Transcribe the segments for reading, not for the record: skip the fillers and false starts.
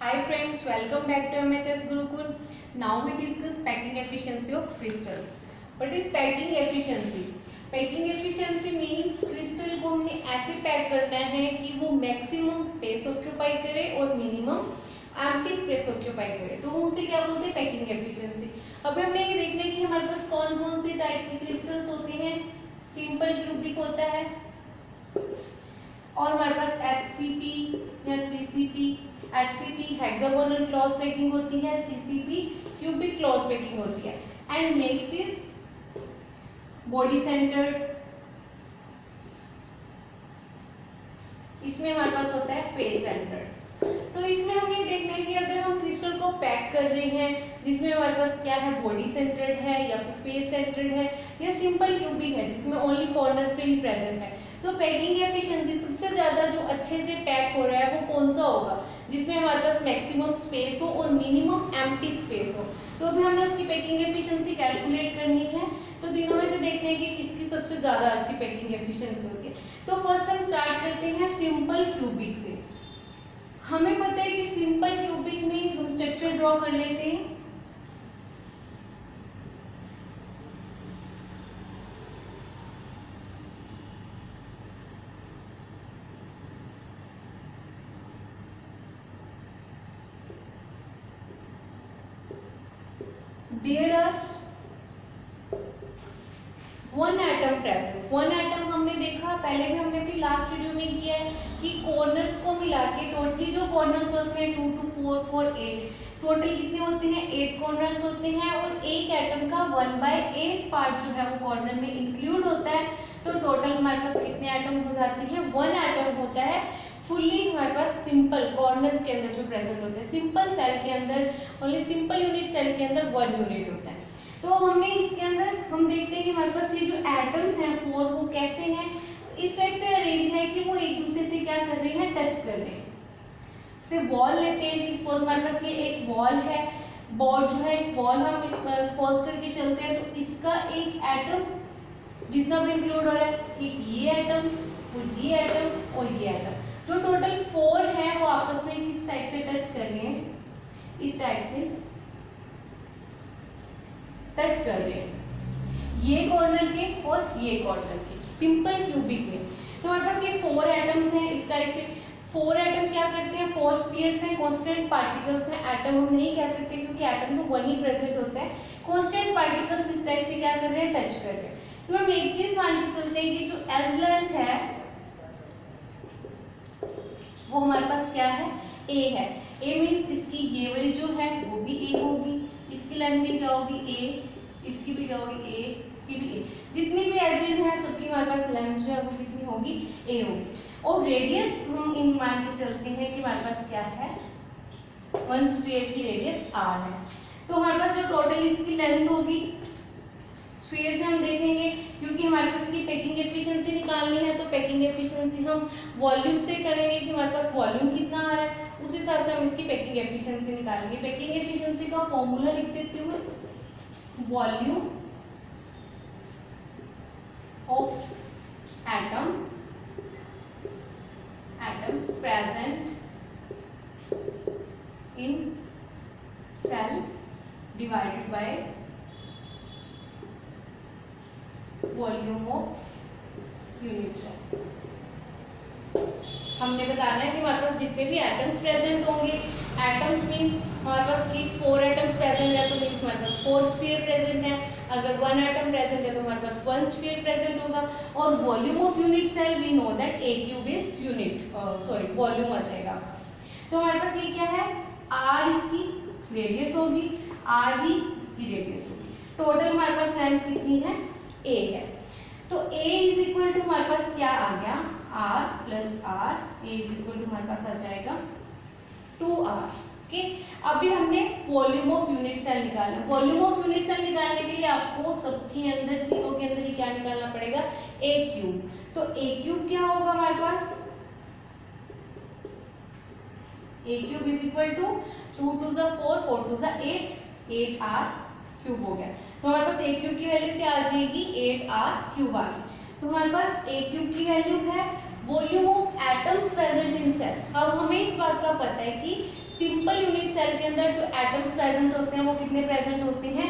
Hi friends, welcome back to MHS Gurukul. Now we discuss packing efficiency of crystals. What is packing efficiency? Packing efficiency means crystal को हमने ऐसे pack करना है कि वो maximum space occupy करे और मिनिमम एम्प्टी स्पेस ऑक्यूपाई करे, तो उसे क्या बोलते हैं? Packing efficiency. अब हमने ये देखना है कि हमारे पास कौन कौन से टाइप के क्रिस्टल्स होते हैं। सिंपल क्यूबिक होता है और हमारे पास HCP या CCP। HCP hexagonal clause packing होती है, CCP क्यूबिक क्लॉज पैकिंग होती है। And next is body centred, इसमें हमारे पास होता है फेस सेंटर्ड। तो इसमें हमें ये देखना है कि अगर हम क्रिस्टल को पैक कर रहे हैं जिसमें हमारे पास क्या है, बॉडी सेंटर्ड है या फिर फेस सेंटर्ड है या सिंपल क्यूबिक है जिसमें ओनली कॉर्नर्स पे ही प्रेजेंट है, तो पैकिंग एफिशिएंसी सबसे ज्यादा जो अच्छे से पैक हो रहा है वो कौन सा होगा, जिसमें हमारे पास मैक्सिमम स्पेस हो और मिनिमम एम्प्टी स्पेस हो। तो अभी हमने उसकी पैकिंग एफिशिएंसी कैलकुलेट करनी है, तो तीनों में से देखते हैं कि किसकी सबसे ज्यादा अच्छी पैकिंग एफिशिएंसी होती है। तो फर्स्ट हम स्टार्ट करते हैं सिंपल क्यूबिक से। हमें पता है कि सिंपल क्यूबिक में हम स्ट्रक्चर ड्रॉ कर लेते हैं। There are one atom present. One atom हमने देखा पहले भी, हमने अपनी लास्ट वीडियो में किया है कि कॉर्नर्स को मिला के टोटली जो कॉर्नर्स होते हैं 2 2 4 4 8, टोटल कितने होते हैं? 8 कॉर्नर्स होते हैं और एक एटम का 1/8 पार्ट जो है वो कॉर्नर में इंक्लूड होता है। तो टोटल हमारे पास कितने एटम हो जाते हैं? 1 एटम होता है फुल्ली हमारे पास सिंपल कॉर्नर्स के अंदर जो प्रेजेंट होते हैं। सिंपल सेल के अंदर ओनली सिंपल यूनिट सेल के अंदर 1 यूनिट होता है। तो हमने इसके अंदर हम देखते हैं कि हमारे पास ये जो एटम्स हैं 4 वो कैसे हैं, इस टाइप से अरेंज है कि वो एक दूसरे से क्या कर रहे हैं? टच कर रहे हैं। से वॉल लेते हैं कि सपोज हमारे पास ये एक वॉल है, बॉल जो है एक वॉल हम सपोज करके चलते हैं, तो इसका एक एटम जितना भी इंक्लूड हो रहा है, एक ये एटम और ये एटम और ये एटम, जो टोटल 4 है वो आपस में किस टाइप से टच कर रहे हैं? इस टाइप से टच कर रहे हैं, ये कॉर्नर के और ये कॉर्नर के सिंपल क्यूबिक में। तो हमारे पास ये 4 एटम्स हैं इस टाइप से। 4 एटम क्या करते हैं? 4 स्फीयर्स हैं, कांस्टेंट पार्टिकल्स हैं। एटम हम नहीं कह सकते क्योंकि एटम तो 1 ही प्रेजेंट होता है। कांस्टेंट पार्टिकल्स इस टाइप से क्या कर रहे हैं? टच कर रहे हैं। इसमें हम एक चीज मान के चलते हैं कि जो एज लेंथ है वो हमारे पास क्या है? ए है। ए मीन्स इसकी ये वाली जो है वो भी ए होगी, इसकी लेंथ भी क्या होगी? ए, इसकी भी क्या होगी? ए, इसकी भी ए। जितनी भी एजेस हैं सबकी हमारे पास लेंथ जो है वो कितनी होगी? ए होगी। और रेडियस हम इन मान के चलते हैं कि हमारे पास क्या है? 1 स्फीयर की रेडियस r है। तो हमारे पास जो टोटल इसकी लेंथ होगी स्फीयर से हम देखेंगे, क्योंकि हमारे पास की पैकिंग एफिशिएंसी निकालनी है, तो पैकिंग एफिशिएंसी हम वॉल्यूम से करेंगे कि हमारे पास वॉल्यूम कितना आ रहा है, उस हिसाब से हम इसकी पैकिंग एफिशिएंसी निकालेंगे। पैकिंग एफिशिएंसी का फॉर्मूला लिख देती हूँ, volume of atoms present in cell divided by volume of unit cell। हमने बताना है कि हमारे पास जितने भी एटम्स प्रेजेंट होंगे, एटम्स मींस हमारे पास की 4 एटम्स प्रेजेंट है तो मींस हमारे पास 4 स्फीयर प्रेजेंट है। अगर 1 एटम प्रेजेंट है तो हमारे पास 1 स्फीयर प्रेजेंट होगा। और volume of unit cell we know that a cube is unit volume आ जाएगा। तो हमारे पास ये क्या है? आर इसकी रेडियस होगी, आर ही इसकी रेडियस होगी। टोटल हमारे पास लेंथ कितनी है? ए है। तो ए इज इक्वल टू हमारे पास क्या आ गया? R plus R. A is equal to हमारे पास आ जाएगा 2r। ओके, अभी हमने वॉल्यूम ऑफ यूनिट सेल निकालना। वॉल्यूम ऑफ यूनिट सेल निकालने के लिए आपको सबके अंदर तीनों के अंदर ही क्या निकालना पड़ेगा? A cube. तो ए क्यूब क्या होगा हमारे पास? ए cube is equal to 2 2 4 4 2 8, 8r cube हो गया। तो हमारे पास ए क्यूब की वैल्यू क्या आ जाएगी? 8r क्यूब आ गई। तो हमारे पास ए क्यूब की वैल्यू है volume of atoms present in cell. अब हमें इस बात का पता है कि सिंपल यूनिट सेल के अंदर जो एटम्स प्रेजेंट होते हैं वो कितने प्रेजेंट होते हैं,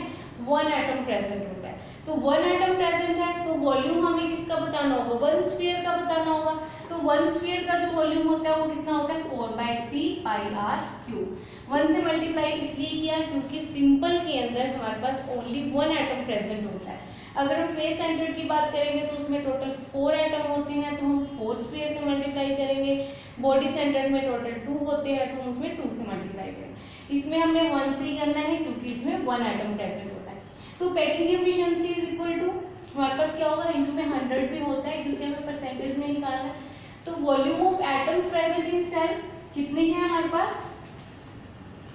1 एटम प्रेजेंट होता है। तो 1 एटम प्रेजेंट है तो वॉल्यूम हमें किसका बताना होगा, 1 स्फीयर का बताना होगा। तो 1 स्फीयर का जो वॉल्यूम होता है वो कितना होता है, 4/3 πr³। 1 से मल्टीप्लाई इसलिए किया क्योंकि सिंपल के अंदर हमारे पास ओनली 1 एटम प्रेजेंट होता है। अगर हम फेस सेंटर्ड की बात करेंगे तो उसमें टोटल 4 एटम होते हैं, तो हम 4 स्फीयर से मल्टीप्लाई करेंगे। बॉडी सेंटर्ड में टोटल 2 होते हैं, तो हम उसमें 2 से मल्टीप्लाई करेंगे। इसमें हमें 1 से ही करना है क्योंकि इसमें 1 एटम प्रेजेंट होता है। तो packing efficiency is equal to हमारे पास क्या होगा, इनटू में 100 भी होता है क्योंकि हमें परसेंटेज में निकालना है। तो volume of atoms present in cell कितने हैं हमारे पास,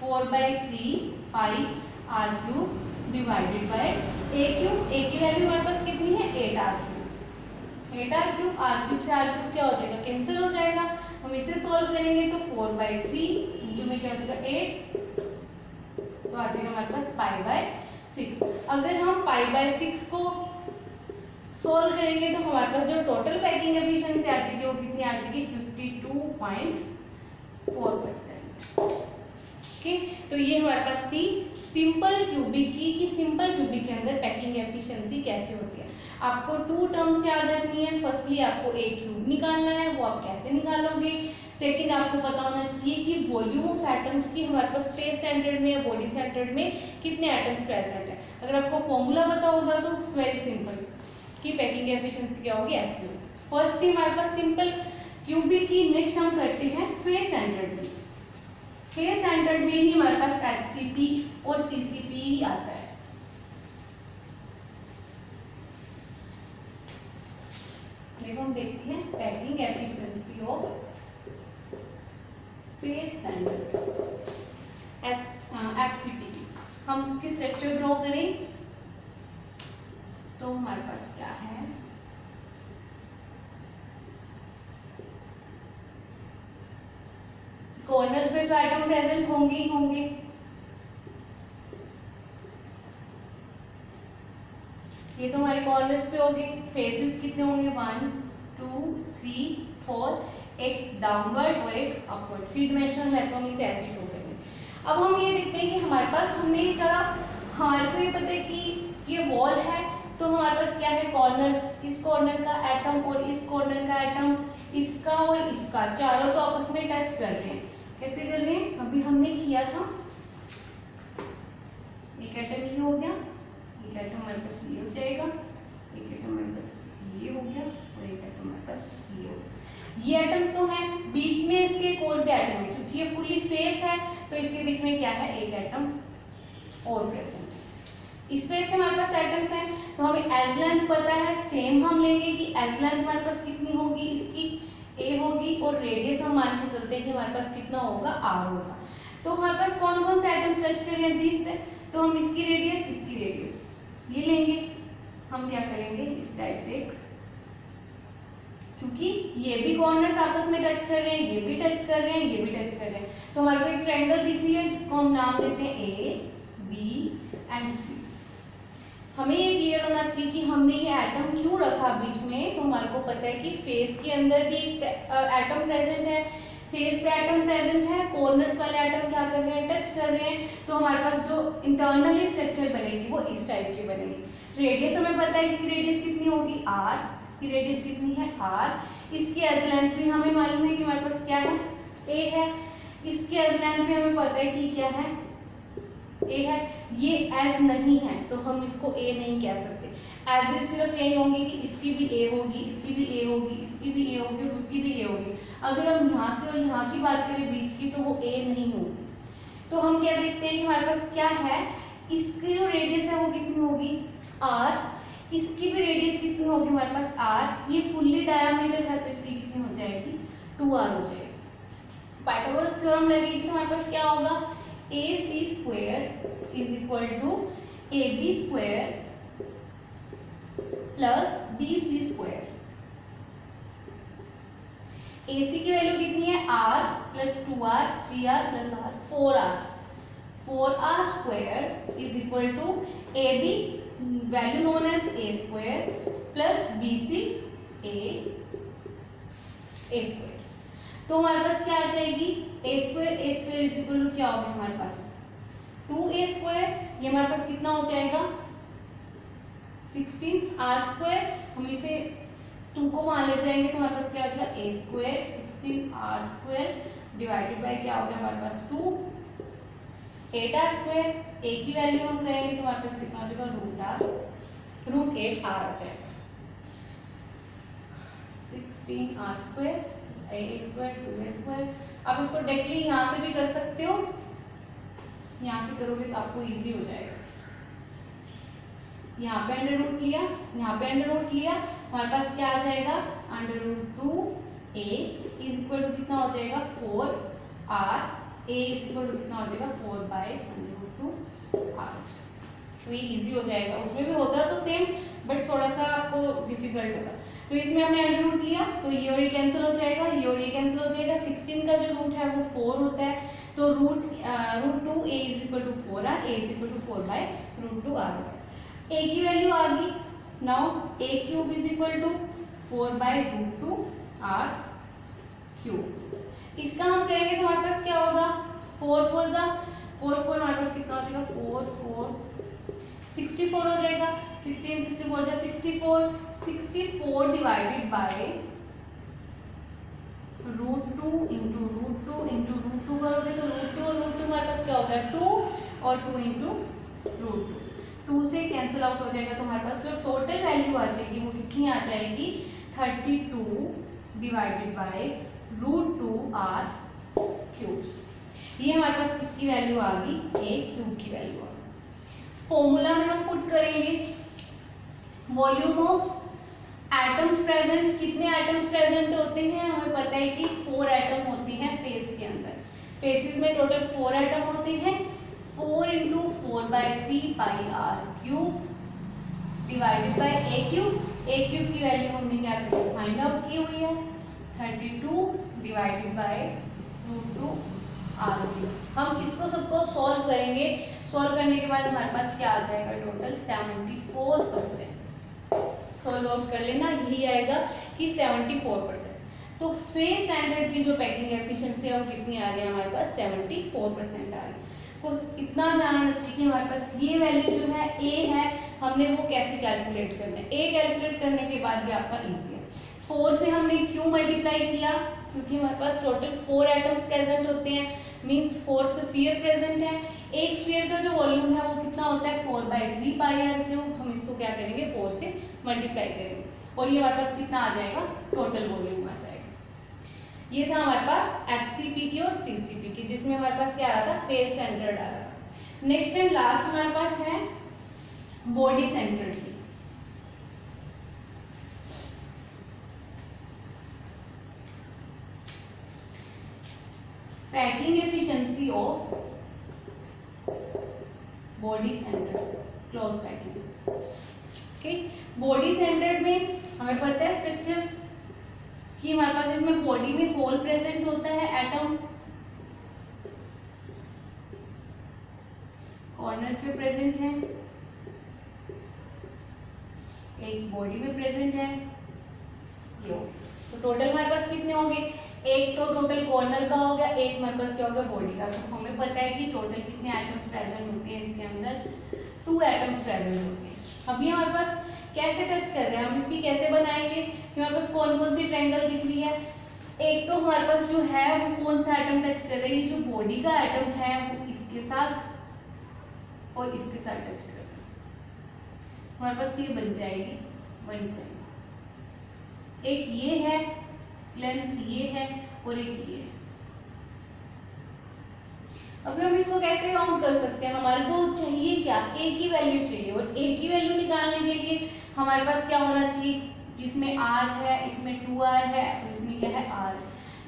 4/3 πr³ divided by a³। a की वैल्यू हमारे पास कितनी है, 8r³। 8r³ r³ से r³ क्या हो जाएगा, कैंसिल हो जाएगा। हम इसे सॉल्व करेंगे तो 4/3 इंटू में क्या हो जाएगा 8, तो आ जाएगा हमारे पास π/6। अगर हम π/6 को सॉल्व करेंगे तो हमारे पास जो टोटल पैकिंग एफिशिएंसी आ जाएगी वो कितनी आ जाएगी, 52.4%। तो ये हमारे पास थी सिंपल क्यूबिक की, कि सिंपल क्यूबिक के अंदर पैकिंग एफिशिएंसी कैसे होती है। आपको 2 टर्म्स याद रखनी है। फर्स्टली आपको a³ निकालना है, वो आप कैसे निकालोगे। सेकंड आपको पता होना चाहिए कि वॉल्यूम ऑफ एटम्स की हमारे पास फेस सेंटर्ड में या बॉडी सेंटर्ड में कितने एटम्स प्रेजेंट है। अगर आपको फॉर्मूला पता होगा तो इट्स वेरी सिंपल कि पैकिंग एफिशिएंसी क्या होगी, ऐसी होगी। फर्स्ट थी हमारे पास सिंपल क्यूबिक की। नेक्स्ट हम करते हैं फेस सेंटर्ड में। फेस सेंटर्ड में ही हमारे पास HCP और CCP ही आता है। देखो हम देखते हैं packing efficiency of face centred FCP। हम इसकी स्ट्रक्चर ड्रॉ करें तो हमारे पास क्या है, कॉर्नर्स पे तो एटम प्रेजेंट होंगे ही होंगे। ये तो हमारे कॉर्नर्स पे होंगे। फेसेस कितने होंगे, 1 2 3 4, एक डाउनवर्ड और एक अपवर्ड। 3 डायमेंशनल है तो हम इसे ऐसे शो करेंगे। अब हम ये देखते हैं कि हमारे पास हमने ये करा, हमारे को ये पता है कि ये वॉल है, तो हमारे पास क्या है, कॉर्नर्स। इस कॉर्नर का एटम और इस कॉर्नर का एटम, इसका और इसका, चारों तो आपस में टच कर रहे हैं। कैसे कर रहे हैं, अभी हमने किया था, एक एटम ये हो गया, एक एटम हमारे पास ये हो जाएगा, एक एटम हमारे पास ये हो गया और एक एटम हमारे पास ये हो गया। ये एटम्स तो हैं, बीच में इसके एक और भी एटम है क्योंकि ये फुल्ली फेस है तो इसके बीच में क्या है, एक एटम और प्रेजेंट है। इस तरह से हमारे पास एटम्स हैं। तो हमें एज लेंथ पता है, सेम हम लेंगे कि एज लेंथ हमारे पास कितनी होगी, इसकी a होगी, और रेडियस हम मान के चलते हैं कि हमारे पास कितना होगा, r होगा। तो हमारे पास कौन कौन से एटम्स टच कर रहे हैं, दिस है, तो हम इसकी रेडियस ये लेंगे। हम क्या करेंगे, इस टाइप से, क्योंकि ये भी कॉर्नर्स आपस में टच कर रहे हैं, ये भी टच कर रहे हैं, ये भी टच कर रहे हैं, तो हमारे को एक ट्रायंगल दिख रही है जिसको हम नाम देते हैं A, B एंड C। हमें ये क्लियर होना चाहिए कि हमने ये एटम क्यों रखा बीच में। तो हमारे को पता है कि फेस के अंदर भी एक एटम प्रेजेंट है, फेस पे एटम प्रेजेंट है, कॉर्नर्स वाले एटम क्या कर रहे हैं, टच कर रहे हैं। तो हमारे पास जो इंटरनली स्ट्रक्चर बनेगी वो इस टाइप की बनेगी। रेडियस हमें पता है, इसकी रेडियस कितनी होगी, r, इसकी रेडियस कितनी है, r। इसकी एज लेंथ भी हमें मालूम है कि हमारे पास क्या है, a है। इसकी एज लेंथ भी हमें पता है कि क्या है, a है। ये एज नहीं है तो हम इसको a नहीं कह सकते। एज सिर्फ यही होंगी कि इसकी भी a होगी, इसकी भी a होगी, इसकी भी a होगी, उसकी भी a होगी। अगर हम यहाँ से और यहाँ की बात करें बीच की, तो वो a नहीं होगी। तो हम क्या देखते हैं कि हमारे पास क्या है, इसकी जो रेडियस है वो कितनी होगी, r। इसकी भी रेडियस कितनी होगी हमारे पास, r। ये फुल्ली डायमीटर है तो इसकी कितनी हो जाएगी, 2r हो जाएगी। पाइथागोरस थ्योरम लगेगी तो हमारे पास क्या होगा, AC square is equal to AB square plus BC square. AC की वैल्यू कितनी है, r plus 2r, 3r plus r, 4r। 4r square is equal to AB value known as A square plus BC A square. तो हमारे पास क्या आ जाएगी A square is equal to क्या होगा हमारे पास 2a²। ये हमारे पास कितना हो जाएगा 16r²। हम इसे 2 को वहां ले जाएंगे तो हमारे पास क्या हो जाएगा a² 16r² डिवाइडेड बाय क्या हो गया हमारे पास 2 8r²। a की वैल्यू हम करेंगे तो हमारे पास कितना हो जाएगा √8r आ जाएगा 16r² a² 2a²। आप इसको डायरेक्टली यहाँ से भी कर सकते हो, यहाँ से करोगे तो आपको इजी हो जाएगा। यहाँ पे अंडर रूट लिया, यहाँ पे अंडर रूट लिया, हमारे पास क्या आ जाएगा √2a इज इक्वल टू कितना हो जाएगा 4r a is equal to कितना हो जाएगा 4/√2r। तो ये इजी हो जाएगा। उसमें भी होता है तो सेम, बट थोड़ा सा आपको डिफिकल्ट होगा। तो इसमें हमने अंडर रूट लिया तो ये और ये कैंसिल हो जाएगा, ये और ये कैंसिल हो जाएगा। 16 का जो रूट है वो 4 होता है, तो √2a is equal to 4r a is equal to 4/√2r। a की वैल्यू आ गई। Now a³ is equal to 4/√2r cube. इसका हम करेंगे तो हमारे पास क्या होगा 4 4 हमारे पास कितना हो जाएगा 4 4 64 हो जाएगा। 16 64 हो जाएगा 64 डिवाइडेड बाय √2 इंटू √2 करोगे तो √2 और √2 हमारे पास क्या होता है 2 और 2 इंटू √2 2 से कैंसिल आउट हो जाएगा। तो हमारे पास जो टोटल वैल्यू आ जाएगी वो कितनी आ जाएगी 32 डिवाइडेड बाय √2r क्यूब। ये हमारे पास किसकी वैल्यू आ गई a³ की वैल्यू आ गई। फॉर्मूला में हम पुट करेंगे वॉल्यूम ऑफ एटम्स प्रेजेंट। कितने एटम्स प्रेजेंट होते हैं हमें पता है कि 4 एटम होती हैं फेस के अंदर। फेसेस में टोटल 4 एटम होते हैं। 4 into 4/3πr³ divided by a³ की वैल्यू हमने क्या की फाइंड आउट की हुई है 32 डिवाइडेड बाय √2r³। हम इसको सबको सॉल्व करेंगे। सॉल्व करने के बाद हमारे पास क्या आ जाएगा टोटल 74%। सॉल्व आउट कर लेना, यही आएगा कि 74%। तो फेस स्टैंडर्ड की जो पैकिंग एफिशिएंसी है वो कितनी आ रही है हमारे पास 74% आ रही है। तो इतना ध्यान रखना चाहिए कि हमारे पास ये वैल्यू जो है a है, हमने वो कैसे कैलकुलेट करना है। a कैलकुलेट करने के बाद भी आपका इजी है। 4 से हमने क्यों मल्टीप्लाई किया क्योंकि हमारे पास टोटल 4 एटम्स प्रेजेंट होते हैं, मींस 4 स्फीयर प्रेजेंट है। एक स्फीयर का जो वॉल्यूम है वो कितना होता है 4/3πr³। हम इसको क्या करेंगे 4 से मल्टीप्लाई करेंगे और ये हमारे पास कितना आ जाएगा टोटल वॉल्यूम आ जाएगा। ये था हमारे पास HCP की और CCP की, जिसमें हमारे पास क्या आ रहा था फेस सेंटर्ड आ रहा था। नेक्स्ट एंड लास्ट हमारे पास है बॉडी सेंटर्ड की। Packing efficiency of body centred close packing. Okay, body centred में हमें पता है स्ट्रक्चर कि हमारे पास इसमें बॉडी में होल प्रेजेंट होता है, एटम कॉर्नर्स पे प्रेजेंट है, एक बॉडी में प्रेजेंट है ये। तो टोटल हमारे पास कितने होंगे, एक तो टोटल कॉर्नर का हो गया, एक हमारे पास क्या हो गया बॉडी का। तो हमें पता है कि टोटल कितने एटम्स प्रेजेंट होते हैं इसके अंदर 2 एटम्स प्रेजेंट होते हैं। अभी हमारे पास कैसे टच कर रहे हैं, हम इसकी कैसे बनाएंगे कि हमारे पास कौन कौन सी ट्रायंगल दिख रही है। एक तो हमारे पास जो है वो कौन सा एटम टच कर रहा है, ये जो बॉडी का एटम है वो इसके साथ और इसके साथ टच कर रहा है। हमारे पास ये बन जाएगी 1 ट्रायंगल। एक ये है लेंथ, ये है और एक ये है। अभी हम इसको कैसे काउंट कर सकते हैं, हमारे को चाहिए क्या a की वैल्यू चाहिए और a की वैल्यू निकालने के लिए हमारे पास क्या होना चाहिए, जिसमें r है इसमें 2r है और इसमें क्या है r।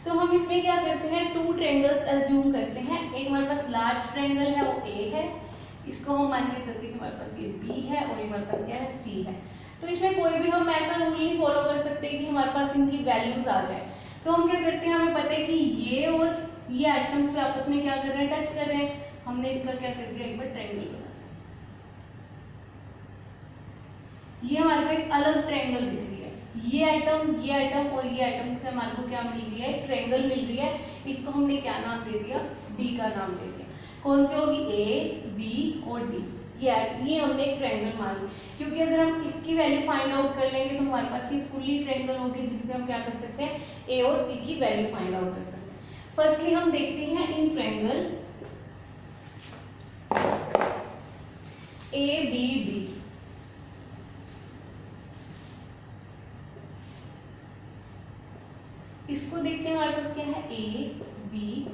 तो हम इसमें क्या करते हैं 2 ट्रायंगल्स अज्यूम करते हैं। एक हमारे पास लार्ज ट्रायंगल है वो a है, इसको हम मान के चलते हैं कि हमारे पास ये b है और हमारे पास क्या है c है। तो इसमें कोई भी हम ऐसा रूल नहीं फॉलो कर सकते कि हमारे पास इनकी वैल्यूज आ जाए। तो हम क्या करते हैं, हमें पता है कि ये और ये एटम्स पे आपस में क्या कर रहे हैं टच कर रहे हैं। हमने इसका क्या कर दिया एक बार ट्रायंगल बना, ये हमारे को एक अलग ट्रायंगल दिख रही है। ये आइटम और ये आइटम से हमारे को क्या मिल रही है, ट्रायंगल मिल रही है। इसको हमने क्या नाम दे दिया, डी का नाम दे दिया। कौन सी होगी, ए बी और डी, ये हमने एक ट्रायंगल मान ली। क्योंकि अगर हम इसकी वैल्यू फाइंड आउट कर लेंगे तो हमारे पास ये फुल्ली ट्रायंगल होगी, जिससे हम क्या कर सकते हैं, ए और सी की वैल्यू फाइंड आउट कर सकते हैं। फर्स्टली हम देखते हैं in triangle A B D. इसको देखते हैं, हमारे पास क्या है, A B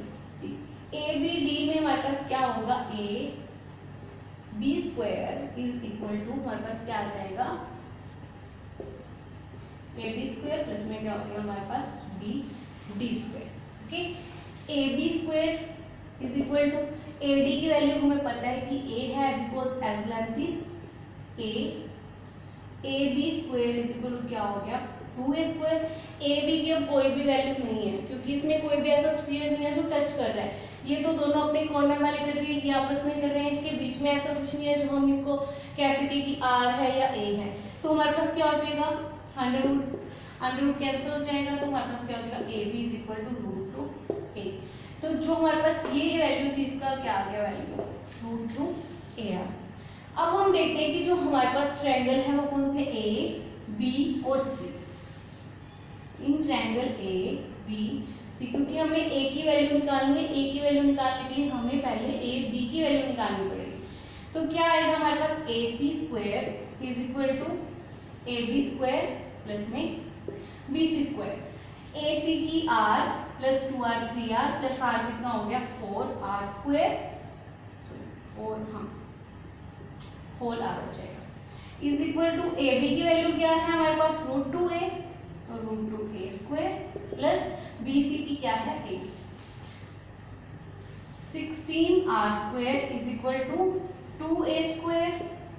D. A B D में हमारे पास क्या होगा, A B square is equal to, हमारे पास क्या आ जाएगा, ए बी स्क्वायर प्लस में क्या हो गया हमारे पास, B D square. Okay, A B square is equal to, A D की वैल्यू हमें पता है कि ए है, because edge length is A B square is equal to क्या हो गया, 2a स्क्वायर। ए बी की अब कोई भी वैल्यू नहीं है, क्योंकि इसमें कोई भी ऐसा स्फीयर नहीं है जो टच कर रहा है। ये तो दोनों अपने कॉर्नर वाले कर रहे हैं, ये आपस में कर रहे हैं, इसके बीच में ऐसा कुछ नहीं है जो हम इसको कह सके कि r है या a है। तो हमारे पास क्या हो जाएगा, अंडर रूट कैंसिल हो जाएगा, तो हमारे पास क्या हो जाएगा, A B is equal to root two ए। तो जो हमारे पास ये वैल्यू थी, इसका क्या आ गया value, root two A R. अब हम देखते हैं कि जो हमारे पास ट्रायंगल है वो कौन से, ए बी और सी। इन ट्रायंगल ए बी सी, क्योंकि हमें ए की वैल्यू निकालनी है, ए की वैल्यू निकालने के लिए हमें पहले ए बी की वैल्यू निकालनी पड़ेगी। तो क्या आएगा हमारे पास, A C square is equal to A B square plus में B C square. A C की R plus 2r 3r plus are कितना हो गया, 4r स्क्वायर, 4 हाँ होल आर बचेगा, is equal to A B की वैल्यू क्या है हमारे पास, रूट टू ए, तो root two A square plus B C की क्या है, A. 16r square is equal to 2a square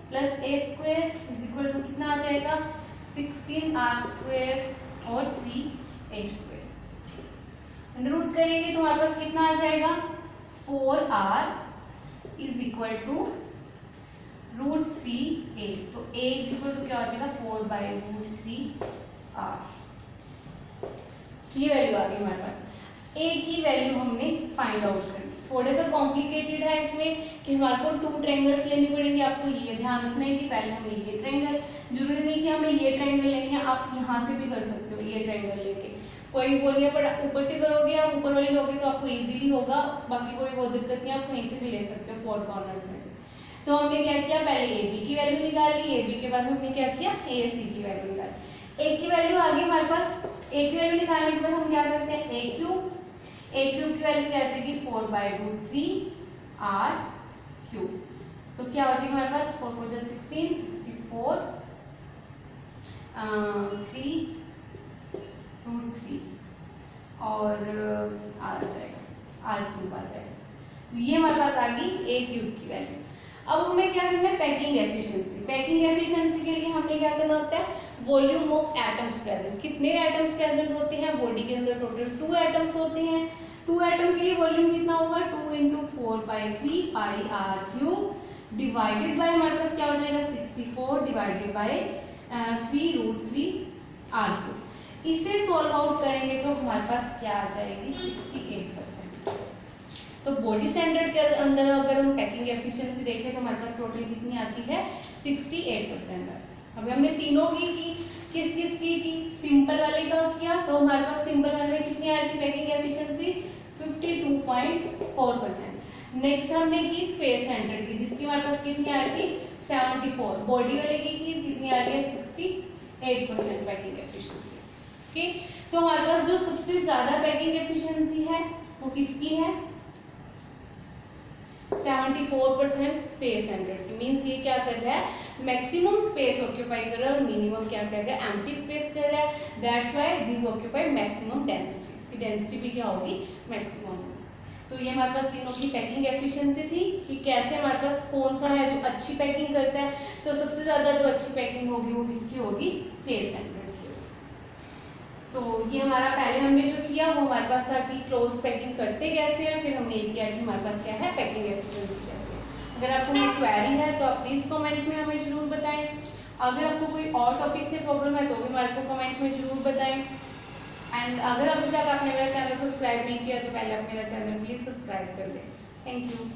plus a square is equal to कितना आ जाएगा, 16r स्क्वायर और 3a स्क्वायर। अंडर रूट करेंगे तो हमारे पास कितना आ जाएगा, 4r is equal to root 3a। तो a इज इक्वल टू क्या हो जाएगा, 4/√3r। ये वैल्यू आ गई हमारे पास। a की वैल्यू हमने फाइंड आउट कर ली। थोड़ा सा कॉम्प्लिकेटेड है इसमें कि हमारे को 2 ट्रायंगल्स लेनी पड़ेंगे। आपको ये ध्यान रखना है कि पहले हमें ये ट्रायंगल, जरूरी नहीं कि हमें ये ट्रायंगल लेंगे, आप यहाँ से भी कर सकते हो ये ट्रायंगल लेके, कोई वो नहीं है, पर ऊपर से करोगे आप, ऊपर वाले लोगे तो आपको इजीली होगा, बाकी कोई वो दिक्कत नहीं, आप कहीं से भी ले सकते हो 4 कॉर्नर्स में से। तो हमने क्या किया, पहले ए बी की वैल्यू निकाल ली, ए बी के बाद हमने क्या किया, ए सी की वैल्यू निकाली। ए की वैल्यू आ गई हमारे पास, ए की वैल्यू निकालने के बाद हम क्या करते हैं, ए क्यूब की वैल्यू क्या आ जाएगी, 4/√3r क्यूब। तो क्या हो जाएगा हमारे पास, 4 4 16, 64 3√3 और r आ जाएगा, r क्यूब आ जाएगा। तो ये हमारे पास आ गई ए क्यूब की वैल्यू। अब हमें क्या करना है, पैकिंग एफिशिएंसी। पैकिंग एफिशिएंसी के लिए हमने क्या करना होता है, वॉल्यूम ऑफ एटम्स प्रेजेंट। कितने एटम्स प्रेजेंट होते हैं बॉडी के अंदर, टोटल 2 एटम्स होते हैं। 2 एटम के लिए वॉल्यूम कितना होगा, 2 × 4/3πr³ डिवाइडेड बाय हमारे पास क्या हो जाएगा, 64 डिवाइडेड बाय 3√3r³। इसे सॉल्व आउट करेंगे तो हमारे पास क्या आ जाएगी, 68%। तो बॉडी सेंटर के अंदर अगर हम पैकिंग एफिशिएंसी देखें तो हमारे पास टोटल कितनी आती है, 68% है। अभी हमने तीनों की किस किस की सिंपल वाले का किया, तो हमारे पास सिंपल वाले में कितनी आई थी पैकिंग एफिशिएंसी, 52.4%। नेक्स्ट हमने की फेस सेंटर की, जिसकी हमारे पास कितनी आई थी, 74। बॉडी वाले की कितनी आ रही है, 68% पैकिंग एफिशिएंसी। ओके, तो हमारे पास जो सबसे ज्यादा पैकिंग एफिशिएंसी है वो किसकी है, 74% फेस सेंटर की। मींस ये क्या कर रहा है, मैक्सिमम स्पेस ऑक्यूपाई कर रहा है और मिनिमम क्या कर रहा है, एम्प्टी स्पेस कर रहा है। That's why this occupy maximum density. की डेंसिटी भी क्या होगी, मैक्सिमम। तो ये हमारे पास तीनों की पैकिंग एफिशिएंसी थी कि कैसे हमारे पास कौन सा है जो अच्छी पैकिंग करता है। तो सबसे ज्यादा जो अच्छी पैकिंग होगी वो किसकी होगी, फेस सेंटर की। तो ये हमारा पहले हमने जो किया वो हमारे पास था कि क्लोज पैकिंग करते कैसे हैं, फिर हमने ये किया कि हमारे पास क्या है, पैकिंग एफिशिएंसी कैसे है। अगर आपको कोई क्वेरी है तो आप प्लीज कमेंट में हमें जरूर बताएं। अगर आपको कोई और टॉपिक से प्रॉब्लम है तो भी मेरे को कमेंट में ज़रूर बताएं। एंड अगर अभी तक आपने मेरा चैनल सब्सक्राइब नहीं किया तो पहले आप मेरा चैनल प्लीज़ सब्सक्राइब कर लें। Thank you.